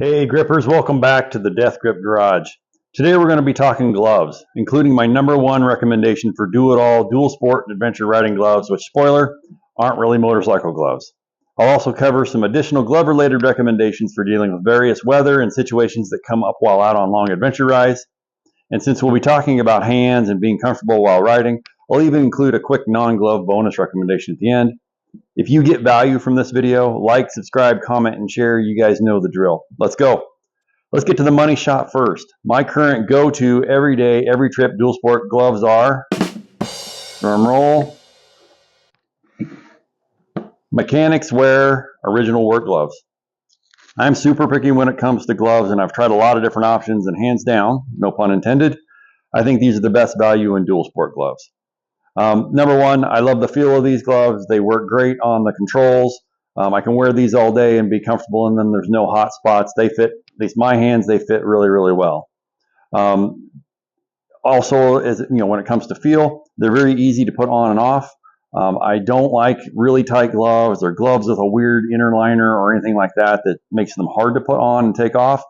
Hey grippers, welcome back to the Death Grip Garage. Today we're going to be talking gloves, including my #1 recommendation for do-it-all dual sport and adventure riding gloves, which, spoiler, aren't really motorcycle gloves. I'll also cover some additional glove-related recommendations for dealing with various weather and situations that come up while out on long adventure rides. And since we'll be talking about hands and being comfortable while riding, I'll even include a quick non-glove bonus recommendation at the end. If you get value from this video, like, subscribe, comment, and share. You guys know the drill. Let's go. Let's get to the money shot first. My current go-to every day, every trip dual sport gloves are, drum roll, Mechanics Wear original work gloves. I'm super picky when it comes to gloves, and I've tried a lot of different options, and hands down, no pun intended, I think these are the best value in dual sport gloves. #1, I love the feel of these gloves. They work great on the controls. I can wear these all day and be comfortable in them. There's no hot spots. They fit, at least my hands, they fit really, really well. Also, when it comes to feel, they're very easy to put on and off. I don't like really tight gloves or gloves with a weird inner liner or anything like that that makes them hard to put on and take off.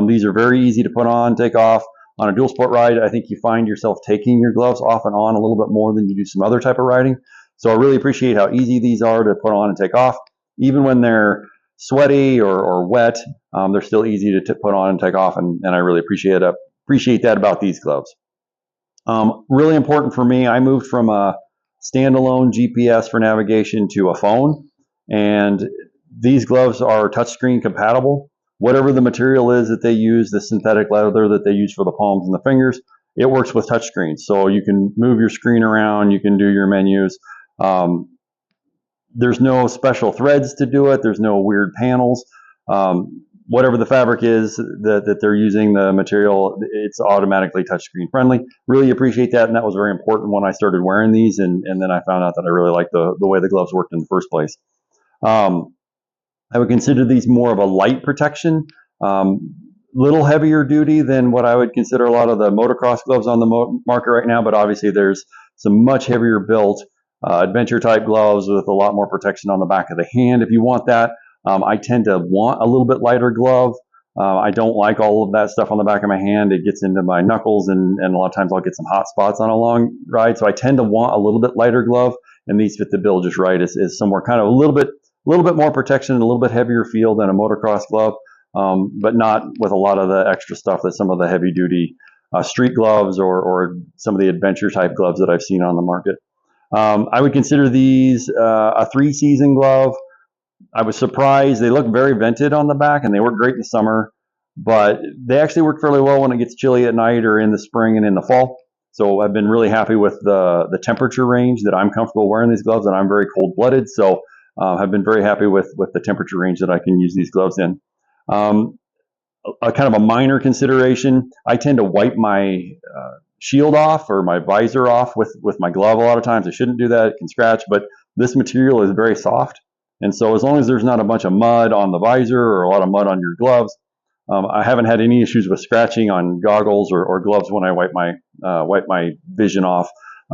These are very easy to put on, take off. On a dual sport ride, I think you find yourself taking your gloves off and on a little bit more than you do some other type of riding. So I really appreciate how easy these are to put on and take off. Even when they're sweaty or wet, they're still easy to put on and take off, and I really appreciate that about these gloves. Really important for me, I moved from a standalone GPS for navigation to a phone, and these gloves are touchscreen compatible. Whatever the material is that they use, the synthetic leather that they use for the palms and the fingers, it works with touchscreens. So you can move your screen around, you can do your menus. There's no special threads to do it. There's no weird panels. Whatever the fabric is that they're using, the material, it's automatically touchscreen friendly. Really appreciate that, and that was very important when I started wearing these, and then I found out that I really liked the way the gloves worked in the first place. I would consider these more of a light protection, little heavier duty than what I would consider a lot of the motocross gloves on the market right now, but obviously there's some much heavier built adventure type gloves with a lot more protection on the back of the hand if you want that. I tend to want a little bit lighter glove. I don't like all of that stuff on the back of my hand. It gets into my knuckles, and a lot of times I'll get some hot spots on a long ride, so I tend to want a little bit lighter glove, and these fit the bill just right. Is somewhere kind of a little bit more protection, a little bit heavier feel than a motocross glove, but not with a lot of the extra stuff that some of the heavy duty street gloves or some of the adventure type gloves that I've seen on the market. I would consider these a 3-season glove. I was surprised. They look very vented on the back, and they work great in the summer, but they actually work fairly well when it gets chilly at night or in the spring and in the fall. So I've been really happy with the temperature range that I'm comfortable wearing these gloves, and I'm very cold-blooded, so I've been very happy with the temperature range that I can use these gloves in. A kind of a minor consideration, I tend to wipe my shield off or my visor off with my glove a lot of times. I shouldn't do that. It can scratch, but this material is very soft. And so as long as there's not a bunch of mud on the visor or a lot of mud on your gloves, I haven't had any issues with scratching on goggles or gloves when I wipe my vision off,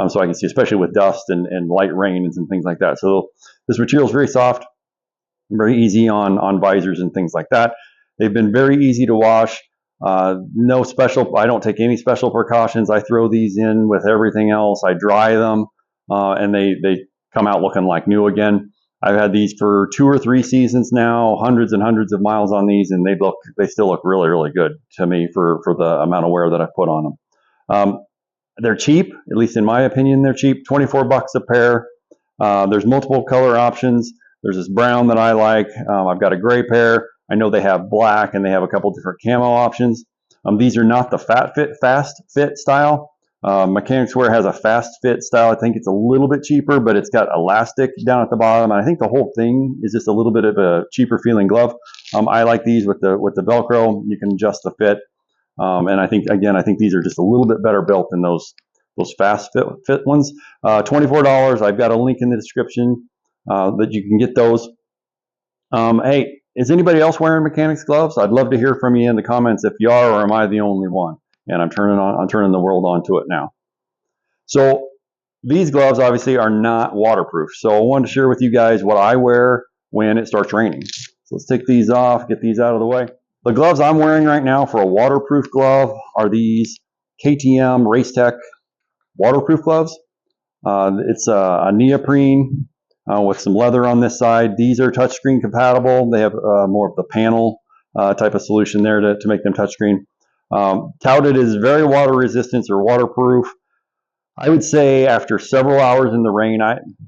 so I can see, especially with dust and light rain and some things like that. So this material is very soft, very easy on visors and things like that. They've been very easy to wash. I don't take any special precautions. I throw these in with everything else. I dry them, and they come out looking like new again. I've had these for 2 or 3 seasons now, hundreds and hundreds of miles on these, and they still look really, really good to me for the amount of wear that I've put on them. They're cheap, at least in my opinion, they're cheap, 24 bucks a pair. There's multiple color options. There's this brown that I like. I've got a gray pair. I know they have black, and they have a couple different camo options. These are not the fast fit style. Mechanics Wear has a fast fit style. I think it's a little bit cheaper, but it's got elastic down at the bottom. And I think the whole thing is just a little bit of a cheaper feeling glove. I like these with the Velcro. You can adjust the fit. And I think these are just a little bit better built than those fast fit ones. $24. I've got a link in the description that you can get those. Hey, is anybody else wearing mechanics gloves? I'd love to hear from you in the comments if you are, or am I the only one? And I'm turning the world onto it now. So these gloves obviously are not waterproof. So I wanted to share with you guys what I wear when it starts raining. So let's take these off, get these out of the way. The gloves I'm wearing right now for a waterproof glove are these KTM Racetech waterproof gloves. It's a neoprene with some leather on this side. These are touchscreen compatible. They have more of the panel type of solution there to make them touchscreen. Touted as very water resistant or waterproof. I would say after several hours in the rain,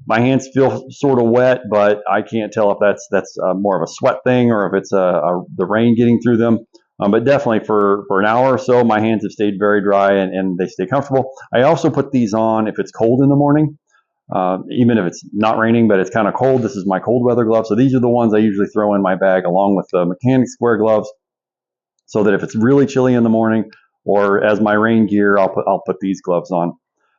my hands feel sort of wet, but I can't tell if that's more of a sweat thing or if it's the rain getting through them. But definitely for an hour or so, my hands have stayed very dry and they stay comfortable. I also put these on if it's cold in the morning, even if it's not raining, but it's kind of cold. This is my cold weather glove. So these are the ones I usually throw in my bag along with the mechanic square gloves, so that if it's really chilly in the morning or as my rain gear, I'll put these gloves on.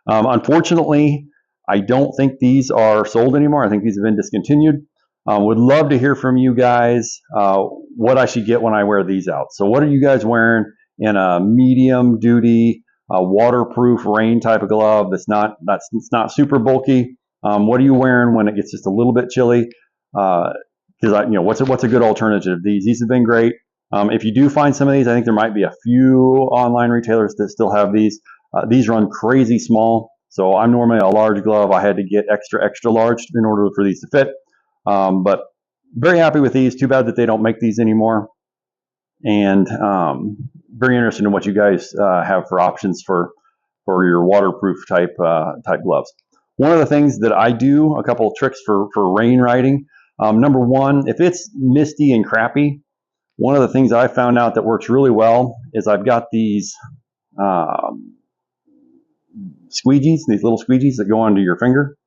Unfortunately, I don't think these are sold anymore. I think these have been discontinued. Would love to hear from you guys what I should get when I wear these out. So what are you guys wearing in a medium duty, waterproof rain type of glove it's not super bulky? What are you wearing when it gets just a little bit chilly? Because what's a good alternative? These have been great. If you do find some of these, I think there might be a few online retailers that still have these. These run crazy small, so I'm normally a large glove. I had to get extra large in order for these to fit. But very happy with these. Too bad that they don't make these anymore. And very interested in what you guys have for options for your waterproof type gloves. One of the things that I do, a couple of tricks for rain riding. Number one, if it's misty and crappy, one of the things I found out that works really well is I've got these squeegees, these little squeegees that go onto your finger.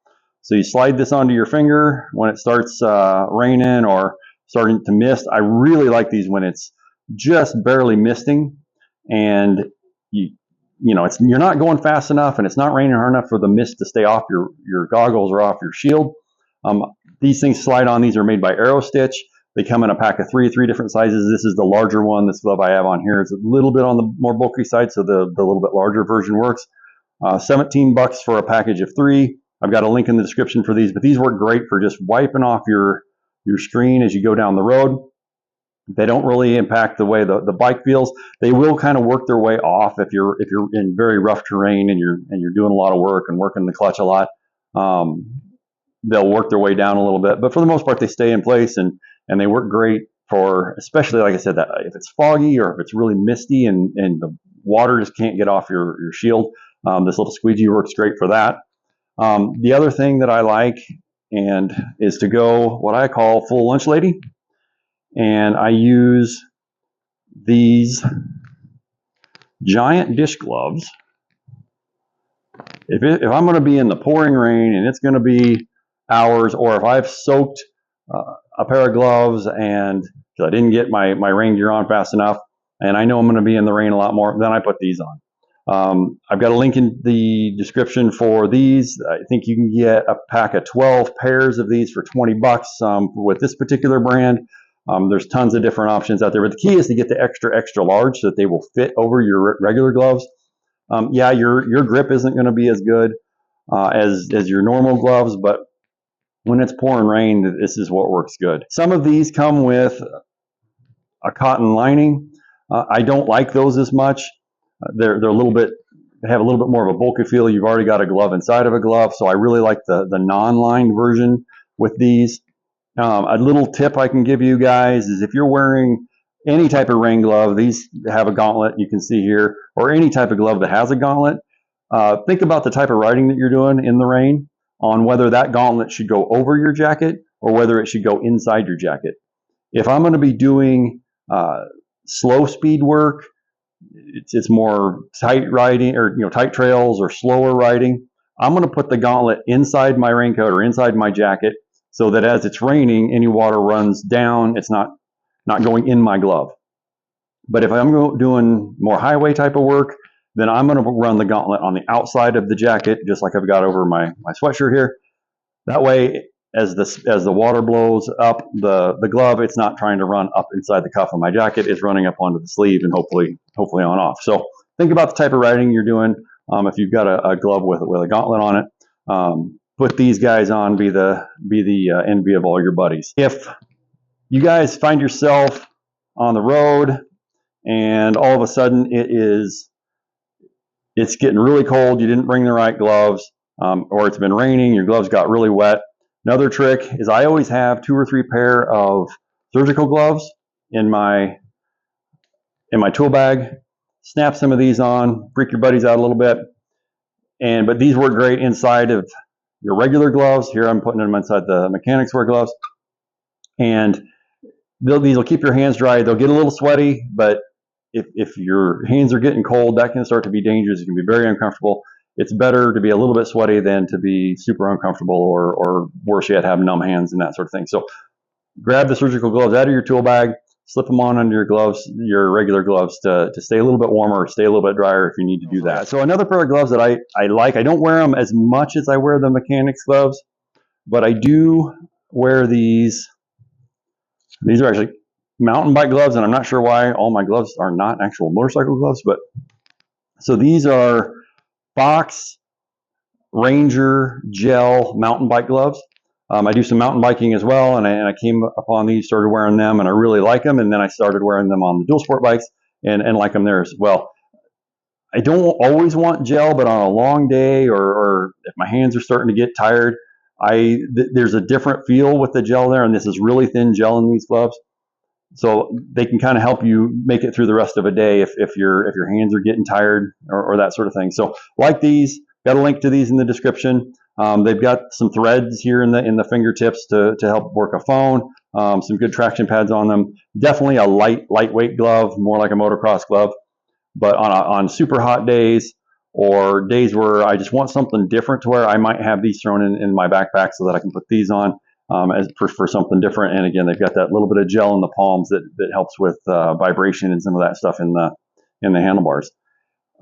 So you slide this onto your finger when it starts raining or starting to mist. I really like these when it's just barely misting and you're not going fast enough and it's not raining hard enough for the mist to stay off your goggles or off your shield. These things slide on. These are made by Aerostitch. They come in a pack of three different sizes. This is the larger one. This glove I have on here is a little bit on the more bulky side, so the little bit larger version works. $17 for a package of 3. I've got a link in the description for these, but these work great for just wiping off your screen as you go down the road. They don't really impact the way the bike feels. They will kind of work their way off if you're in very rough terrain and you're doing a lot of work and working the clutch a lot. They'll work their way down a little bit, but for the most part, they stay in place and they work great for, especially like I said, that if it's foggy or if it's really misty and the water just can't get off your shield. This little squeegee works great for that. The other thing that I like is to go what I call full lunch lady, and I use these giant dish gloves. If I'm going to be in the pouring rain and it's going to be hours, or if I've soaked a pair of gloves and I didn't get my rain gear on fast enough, and I know I'm going to be in the rain a lot more, then I put these on. I've got a link in the description for these. I think you can get a pack of 12 pairs of these for $20 with this particular brand. There's tons of different options out there, but the key is to get the extra large so that they will fit over your regular gloves. Yeah, your grip isn't going to be as good as your normal gloves, but when it's pouring rain, this is what works good. Some of these come with a cotton lining. I don't like those as much. They have a little bit more of a bulky feel. You've already got a glove inside of a glove, so I really like the non-lined version with these. A little tip I can give you guys is if you're wearing any type of rain glove, these have a gauntlet you can see here, or any type of glove that has a gauntlet. Think about the type of riding that you're doing in the rain on whether that gauntlet should go over your jacket or whether it should go inside your jacket. If I'm going to be doing slow speed work, it's more tight riding or tight trails or slower riding, I'm going to put the gauntlet inside my raincoat or inside my jacket so that as it's raining, any water runs down. It's not going in my glove. But if I'm doing more highway type of work, then I'm going to run the gauntlet on the outside of the jacket, just like I've got over my sweatshirt here. That way, as the water blows up the glove, it's not trying to run up inside the cuff of my jacket. It's running up onto the sleeve and hopefully on off. So think about the type of riding you're doing. If you've got a glove with a gauntlet on it, put these guys on. Be the envy of all your buddies. If you guys find yourself on the road, and all of a sudden it's getting really cold. You didn't bring the right gloves, or it's been raining. Your gloves got really wet. Another trick is I always have 2 or 3 pair of surgical gloves in my tool bag. Snap some of these on, freak your buddies out a little bit. But these work great inside of your regular gloves. Here I'm putting them inside the mechanics wear gloves. And these will keep your hands dry. They'll get a little sweaty, but if your hands are getting cold, that can start to be dangerous. It can be very uncomfortable. It's better to be a little bit sweaty than to be super uncomfortable, or worse yet, have numb hands and that sort of thing. So grab the surgical gloves out of your tool bag, slip them on under your gloves, your regular gloves, to stay a little bit warmer or stay a little bit drier if you need to do that. So another pair of gloves that I like, I don't wear them as much as I wear the mechanics gloves, but I do wear these. These are actually mountain bike gloves, and I'm not sure why all my gloves are not actual motorcycle gloves, but so these are Fox Ranger gel mountain bike gloves. I do some mountain biking as well, and I came upon these, started wearing them, and I really like them, and then I started wearing them on the dual sport bikes and like them there as well. I don't always want gel, but on a long day, or if my hands are starting to get tired, there's a different feel with the gel there, and this is really thin gel in these gloves. So they can kind of help you make it through the rest of a day if your hands are getting tired, or that sort of thing. So like these, got a link to these in the description. They've got some threads here in the fingertips to help work a phone. Some good traction pads on them. Definitely a lightweight glove, more like a motocross glove. But on super hot days, or days where I just want something different, to where I might have these thrown in my backpack so that I can put these on. As for something different. And again, they've got that little bit of gel in the palms that helps with vibration and some of that stuff in the handlebars.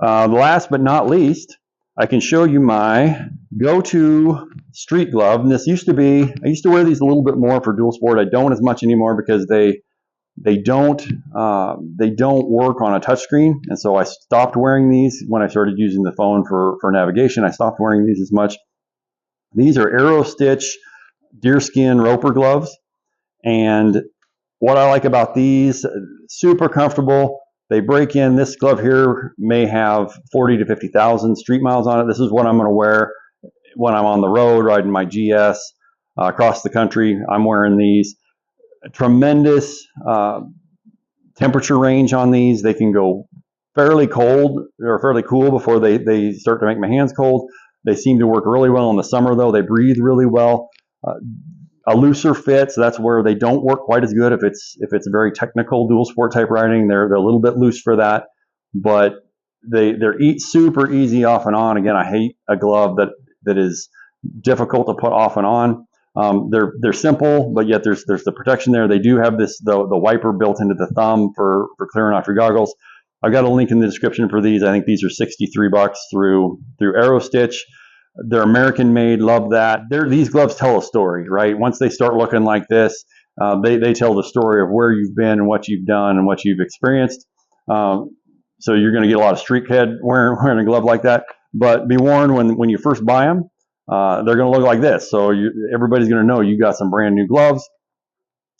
Last but not least, I can show you my go-to street glove. And this used to be, I used to wear these a little bit more for dual sport. I don't as much anymore because they don't work on a touchscreen. And so I stopped wearing these when I started using the phone for navigation. I stopped wearing these as much. These are Aero Stitch deerskin roper gloves, and what I like about these, super comfortable. They break in. This glove here may have 40 to 50,000 street miles on it. This is what I'm going to wear when I'm on the road riding my GS across the country. I'm wearing these. A tremendous temperature range on these. They can go fairly cold or fairly cool before they start to make my hands cold. They seem to work really well in the summer, though. They breathe really well. A looser fit, so that's where they don't work quite as good if it's very technical dual sport type riding. They're a little bit loose for that, but they're super easy off and on. Again, I hate a glove that is difficult to put off and on. They're simple, but yet there's the protection there. They do have the wiper built into the thumb for clearing off your goggles. I've got a link in the description for these. I think these are $63 through Aero Stitch. They're American made. Love that. These gloves tell a story, right? Once they start looking like this, they tell the story of where you've been and what you've done and what you've experienced. So you're going to get a lot of street cred wearing a glove like that. But be warned, when you first buy them, they're going to look like this. So everybody's going to know you got some brand new gloves.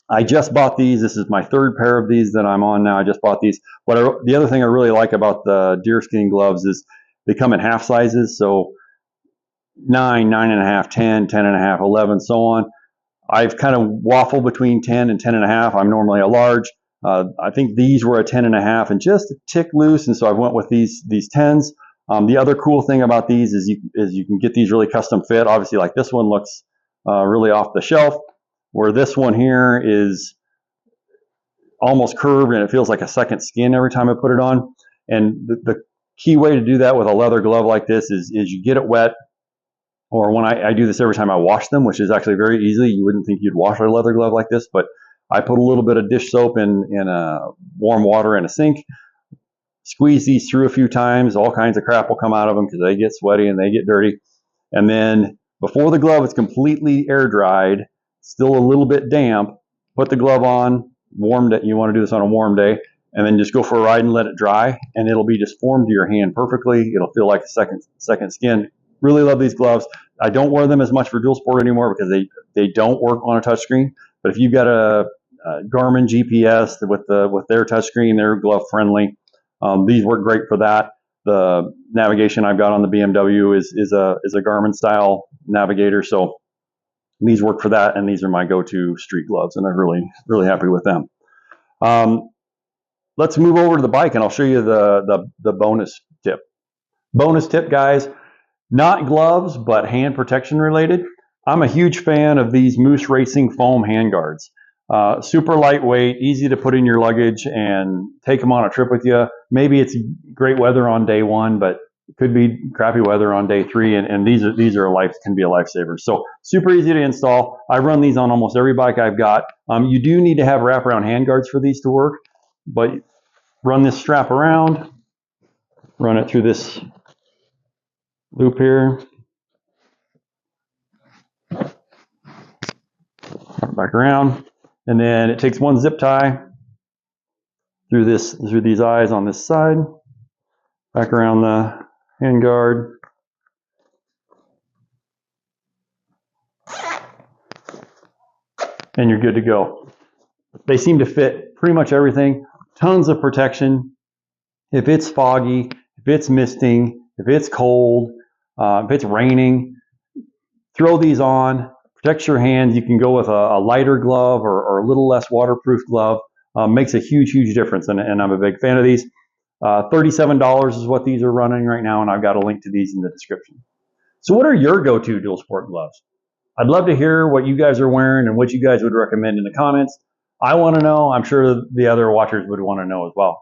I just bought these. This is my 3rd pair of these that I'm on now. I just bought these. The other thing I really like about the deerskin gloves is they come in half sizes. So 9, 9.5, 10, 10.5, 11, so on. I've kind of waffled between 10 and 10.5. I'm normally a large. I think these were a 10.5 and just a tick loose, and so I went with these 10s. The other cool thing about these is you can get these really custom fit. Obviously, like this one looks really off the shelf, where this one here is almost curved and it feels like a second skin every time I put it on. And the key way to do that with a leather glove like this is you get it wet. Or when I do this every time I wash them, which is actually very easy. You wouldn't think you'd wash a leather glove like this, but I put a little bit of dish soap in warm water in a sink, squeeze these through a few times. All kinds of crap will come out of them because they get sweaty and they get dirty. And then before the glove is completely air dried, still a little bit damp, put the glove on, warmed it. You want to do this on a warm day, and then just go for a ride and let it dry, and it'll be just formed to your hand perfectly. It'll feel like a second skin. Really love these gloves. I don't wear them as much for dual sport anymore because they don't work on a touchscreen. But if you've got a Garmin GPS with their touchscreen. They're glove friendly. These work great for that. The navigation I've got on the BMW is a Garmin style navigator, so these work for that, and these are my go-to street gloves, and I'm really happy with them. Let's move over to the bike, and I'll show you the bonus tip. Bonus tip, guys, not gloves, but hand protection related. I'm a huge fan of these Moose Racing foam handguards. Super lightweight, easy to put in your luggage and take them on a trip with you. Maybe it's great weather on day one, but it could be crappy weather on day three, and these can be a lifesaver. So super easy to install. I run these on almost every bike I've got. You do need to have wraparound handguards for these to work, but run this strap around, run it through this loop here, back around, and then it takes one zip tie through these eyes on this side, back around the handguard, and you're good to go. They seem to fit pretty much everything. Tons of protection. If it's foggy, if it's misting, if it's cold, if it's raining, throw these on. Protects your hands. You can go with a lighter glove or a little less waterproof glove. Makes a huge difference, and I'm a big fan of these. $37 is what these are running right now, and I've got a link to these in the description. So what are your go-to dual sport gloves? I'd love to hear what you guys are wearing and what you guys would recommend in the comments. I want to know. I'm sure the other watchers would want to know as well.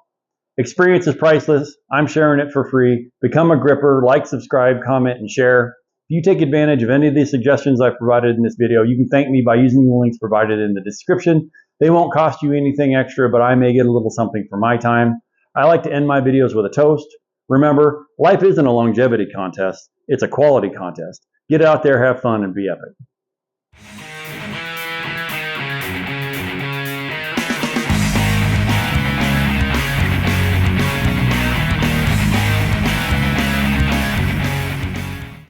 Experience is priceless. I'm sharing it for free. Become a gripper. Like, subscribe, comment, and share. If you take advantage of any of these suggestions I've provided in this video, you can thank me by using the links provided in the description. They won't cost you anything extra, but I may get a little something for my time. I like to end my videos with a toast. Remember, life isn't a longevity contest. It's a quality contest. Get out there, have fun, and be epic.